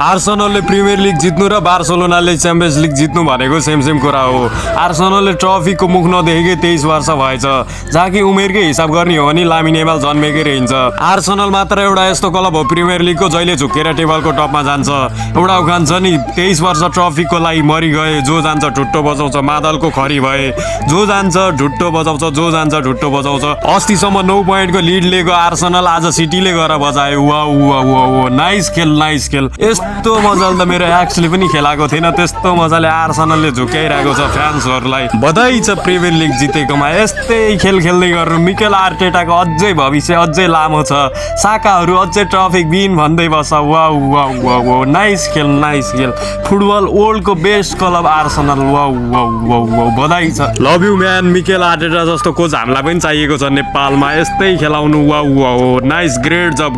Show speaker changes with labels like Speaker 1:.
Speaker 1: आर्सेनलले premier league जित्नु र बार्सेलोनाले champions league जित्नु भनेको सेम कुरा हो। आर्सेनलले ट्रफीको मुख नदेखेकै 23 वर्ष भएछ, जहाँ कि उमेरकै हिसाब गर्ने हो भने लामिन यामाल जन्मेकै रहन्छ। आर्सेनल मात्र एउटा यस्तो क्लब हो प्रिमियर लिगको जहिले झुकेर टेबलको टपमा जान्छ। एउटा उखान छ नि, 23 वर्ष ट्रफीको लागि मरिगए, जो जान्छ ढुट्टो बजाउँछ, मादलको खरी भए, जो जान्छ ढुट्टो बजाउँछ, जो जान्छ ढुट्टो बजाउँछ। अस्तिसम्म 9 पोइन्टको लिड लिएको आर्सेनल आज सिटीले गएर बजायो। वाउ नाइस खेल। यस्तो मजाले त मेरो एक्सले पनि खेलाएको थिएन, त्यस्तो मजाले आर्सेनलले झुक्याइरहेको छ फ्यान्सहरूलाई। बधाई छ प्रिमियर लिग जितेकोमा। यस्तै खेल खेल्दै गर्नु। मिकेल आर्टेटाको अझै भविष्य अझै लामो छ। साकाहरू अझै ट्रफी विन भन्दै बस्छ। वाउ नाइस खेल। फुटबल वर्ल्डको बेस्ट क्लब आर्सेनल। वाउ बधाई छ। Love you man. Mikel Arteta जस्तो कोच हामीलाई पनि चाहिएको छ नेपालमा। यस्तै खेलाउनु। Wow nice. ग्रेट जब